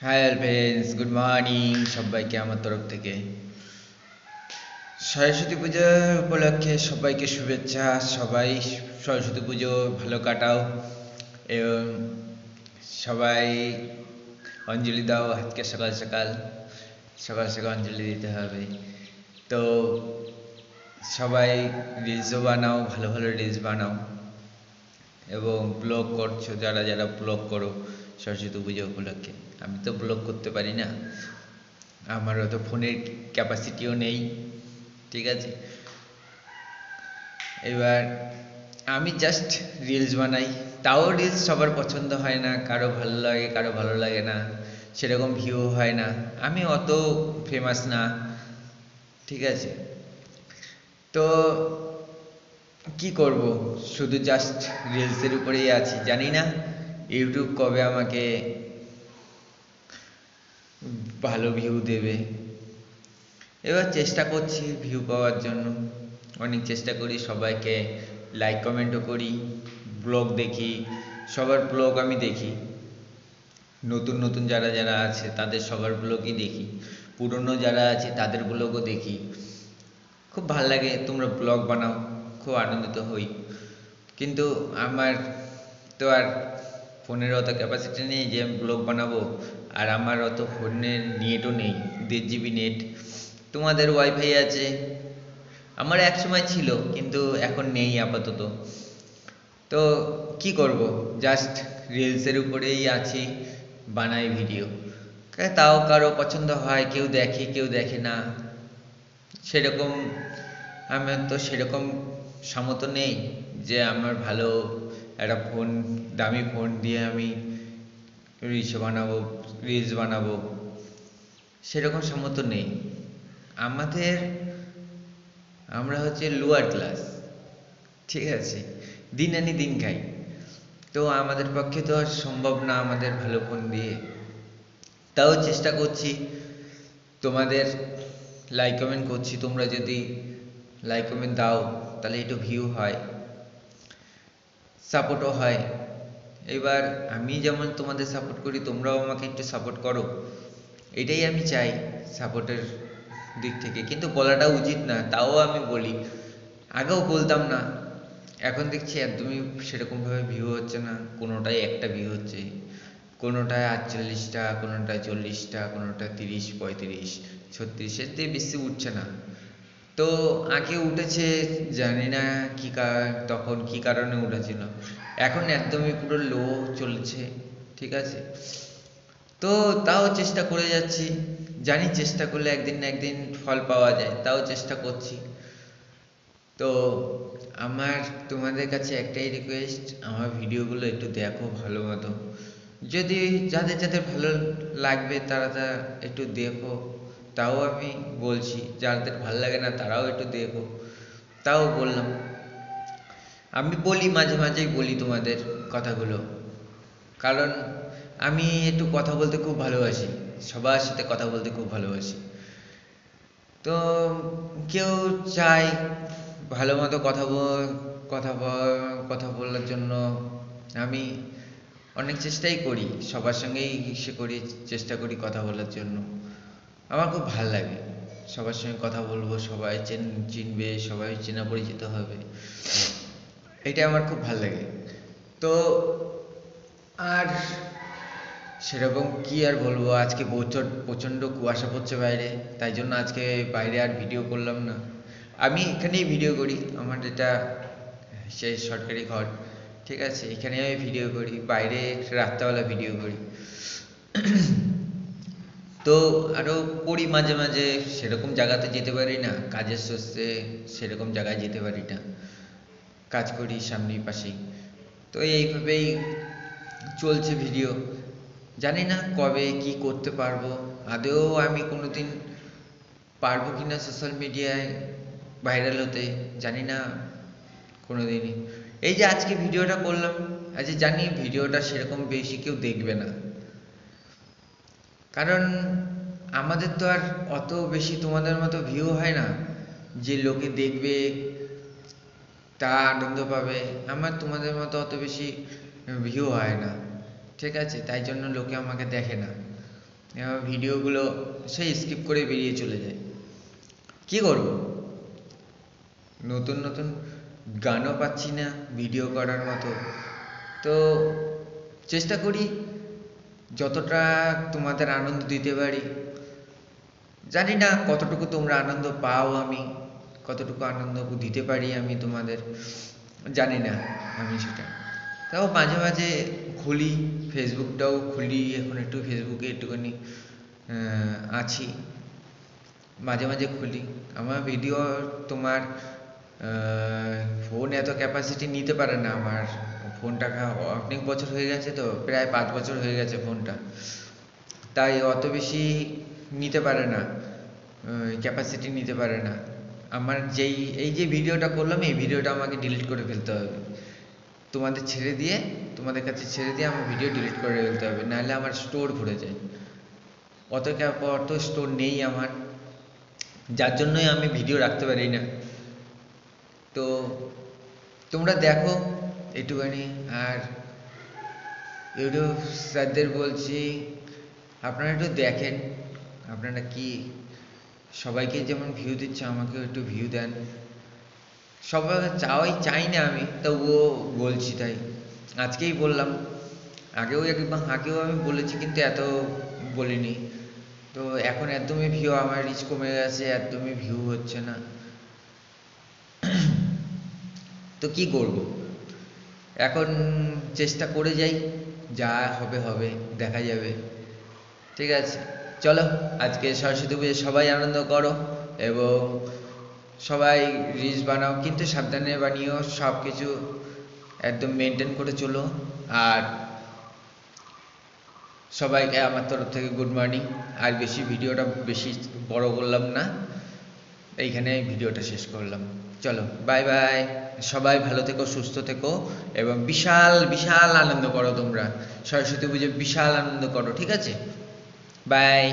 Hi friends, good morning সবাইকে আমার তরফ থেকে। সরস্বতী পুজো উপলক্ষে সবাইকে শুভেচ্ছা। সবাই সরস্বতী পুজো ভালো কাটাও এবং সবাই অঞ্জলি দাও। আজকে সকাল সকাল সকাল সকাল অঞ্জলি দিতে হবে। তো সবাই রিলসও বানাও, ভালো ভালো রিলস বানাও এবং ব্লগ করছো যারা যারা ব্লগ করো সরস্বতী পুজো উপলক্ষে। আমি তো ব্লগ করতে পারি না, আমার অত ফোনের ক্যাপাসিটিও নেই, ঠিক আছে। এবার আমি জাস্ট রিলস বানাই, তাও রিলস সবার পছন্দ হয় না, কারো ভালো লাগে কারো ভালো লাগে না, সেরকম ভিউ হয় না। আমি অত ফেমাস না, ঠিক আছে। তো কি করব, শুধু জাস্ট রিলসের উপরেই আছি। জানি না ইউটিউব কবে আমাকে ভালো ভিউ দেবে। এবার চেষ্টা করছি ভিউ পাওয়ার জন্য, অনেক চেষ্টা করি, সবাইকে লাইক কমেন্টও করি, ব্লগ দেখি, সবার ব্লগ আমি দেখি। নতুন নতুন যারা যারা আছে তাদের সবার ব্লগই দেখি, পুরনো যারা আছে তাদের ব্লগও দেখি। খুব ভাল লাগে তোমরা ব্লগ বানাও, খুব আনন্দিত হই। কিন্তু আমার তো আর ফোনের অত ক্যাপাসিটি নেই যে আমি ব্লগ বানাবো, আর আমার অত ফোনের নেটও নেই, 1.5 GB নেট। তোমাদের ওয়াইফাই আছে, আমার এক সময় ছিল কিন্তু এখন নেই আপাতত। তো কি করব, জাস্ট রিলসের উপরেই আছি, বানাই ভিডিও। তাও কারো পছন্দ হয়, কেউ দেখে কেউ দেখে না, সেরকম আমার তো সেরকম সামর্থ্য নেই যে আমার ভালো একটা ফোন, দামি ফোন দিয়ে আমি রিলস বানাবো, সেরকম সামর্থ্য নেই আমাদের। আমরা হচ্ছে লোয়ার ক্লাস, ঠিক আছে, দিন আনি দিন খাই। তো আমাদের পক্ষে তো আর সম্ভব না আমাদের ভালো ফোন দিয়ে। তাও চেষ্টা করছি, তোমাদের লাইক কমেন্ট করছি, তোমরা যদি লাইক কমেন্ট দাও তাহলে একটু ভিউ হয়, সাপোর্টও হয়। এবার আমি যেমন তোমাদের সাপোর্ট করি, তোমরাও আমাকে একটু সাপোর্ট করো, এটাই আমি চাই সাপোর্টের দিক থেকে। কিন্তু বলাটা উচিত না, তাও আমি বলি। আগেও বলতাম না, এখন দেখছি একদমই সেরকমভাবে ভিউ হচ্ছে না, কোনোটায় একটা ভিউ হচ্ছে, কোনোটায় 48টা, কোনোটায় 40টা, কোনোটায় 30, 35, 36, এর থেকে বেশি উঠছে না। তো আগে উঠেছে, জানি না কি তখন কি কারণে উঠেছিল, এখন একদমই পুরো লো চলছে, ঠিক আছে। তো তাও চেষ্টা করে যাচ্ছি, জানি চেষ্টা করলে একদিন না একদিন ফল পাওয়া যায়, তাও চেষ্টা করছি। তো আমার তোমাদের কাছে একটাই রিকোয়েস্ট, আমার ভিডিওগুলো একটু দেখো ভালো মতো। যদি যাদের যাদের ভালো লাগবে তারা তা একটু দেখো, তাও আমি বলছি। যাদের ভালো লাগে না তারাও একটু দেখো, তাও বললাম। আমি বলি, মাঝে মাঝেই বলি তোমাদের কথাগুলো, কারণ আমি একটু কথা বলতে খুব ভালোবাসি, সবার সাথে কথা বলতে খুব ভালোবাসি। তো কেউ চায় ভালো মতো কথা বলার জন্য। আমি অনেক চেষ্টাই করি, সবার সঙ্গেই করি, চেষ্টা করি কথা বলার জন্য। আমার খুব ভাল লাগে সবার সঙ্গে কথা বলবো, সবাই চিনবে, সবাই চেনা পরিচিত হবে, এটা আমার খুব ভাল লাগে। তো আর সেরকম কি আর বলবো, আজকে প্রচণ্ড কুয়াশা পড়ছে বাইরে, তাই জন্য আজকে বাইরে আর ভিডিও করলাম না। আমি এখানেই ভিডিও করি, আমার এটা সেই সরকারি ঘর, ঠিক আছে, এখানে আমি ভিডিও করি, বাইরে রাত্রেবেলা ভিডিও করি। তো আরও করি মাঝে মাঝে, সেরকম জায়গাতে যেতে পারি না, কাজের সূত্রে সেরকম জায়গায় যেতে পারি না, কাজ করি সামনেই পাশেই। তো এইভাবেই চলছে ভিডিও। জানি না কবে কি করতে পারবো, আদৌ আমি কোনোদিন পারবো কিনা সোশ্যাল মিডিয়ায় ভাইরাল হতে, জানি না কোনোদিনই। এই যে আজকে ভিডিওটা করলাম, আজ জানি ভিডিওটা সেরকম বেশি কেউ দেখবে না, কারণ আমাদের তো আর অত বেশি তোমাদের মতো ভিউ হয় না যে লোকে দেখবে, তা আনন্দ পাবে। আমার তোমাদের মতো অত বেশি ভিউ হয় না, ঠিক আছে, তাই জন্য লোকে আমাকে দেখে না। ভিডিওগুলো সেই স্কিপ করে বেরিয়ে চলে যায়। কি করব, নতুন নতুন গানও পাচ্ছি না ভিডিও করার মতো। তো চেষ্টা করি যতটা তোমাদের আনন্দ দিতে পারি। জানি না কতটুকু তোমরা আনন্দ পাও, আমি কতটুকু আনন্দ দিতে পারি আমি তোমাদের, জানি না আমি সেটা। তাও মাঝে মাঝে খুলি, ফেসবুকটাও খুলি, এখন একটু ফেসবুকে একটুখানি আছি, মাঝে মাঝে খুলি। আমার ভিডিও তোমার ফোন এত ক্যাপাসিটি নিতে পারে না। আমার ফোনটা অনেক বছর হয়ে গেছে, তো প্রায় 5 বছর হয়ে গেছে ফোনটা, তাই অত বেশি নিতে পারে না, ক্যাপাসিটি নিতে পারে না। আমার এই যে ভিডিওটা করলাম, এই ভিডিওটা আমাকে ডিলিট করে ফেলতে হবে, তোমাদের কাছে ছেড়ে দিয়ে আমার ভিডিও ডিলিট করে ফেলতে হবে, নাহলে আমার স্টোর ভরে যায়। অত স্টোর নেই আমার, যার জন্যই আমি ভিডিও রাখতে পারি না। তো তোমরা দেখো একটুখানি। আর ইউটিউব স্যারদের বলছি, আপনারা একটু দেখেন, আপনারা কি সবাইকে যেমন ভিউ দিচ্ছে আমাকেও একটু ভিউ দেন। সবাই চাই না আমি, তবুও বলছি, তাই আজকেই বললাম। আগেও আমি বলেছি, কিন্তু এত বলিনি। তো এখন একদমই ভিউ, আমার রিচ কমে গেছে, একদমই ভিউ হচ্ছে না। তো কি করব, এখন চেষ্টা করে যাই, যা হবে হবে, দেখা যাবে। ঠিক আছে, চলো আজকে সরস্বতী পুজো সবাই আনন্দ করো, এবং সবাই রিলস বানাও, কিন্তু সাবধানে বানিও, সব কিছু একদম মেনটেন করে চলো। আর সবাইকে আমার তরফ থেকে গুড মর্নিং। আর ভিডিওটা বেশি বড় করলাম না, এইখানে ভিডিওটা শেষ করলাম। চলো বাই বাই, সবাই ভালো থেকো, সুস্থ থেকো, এবং বিশাল বিশাল আনন্দ করো তোমরা, সরস্বতী পুজো বিশাল আনন্দ করো, ঠিক আছে? বাই।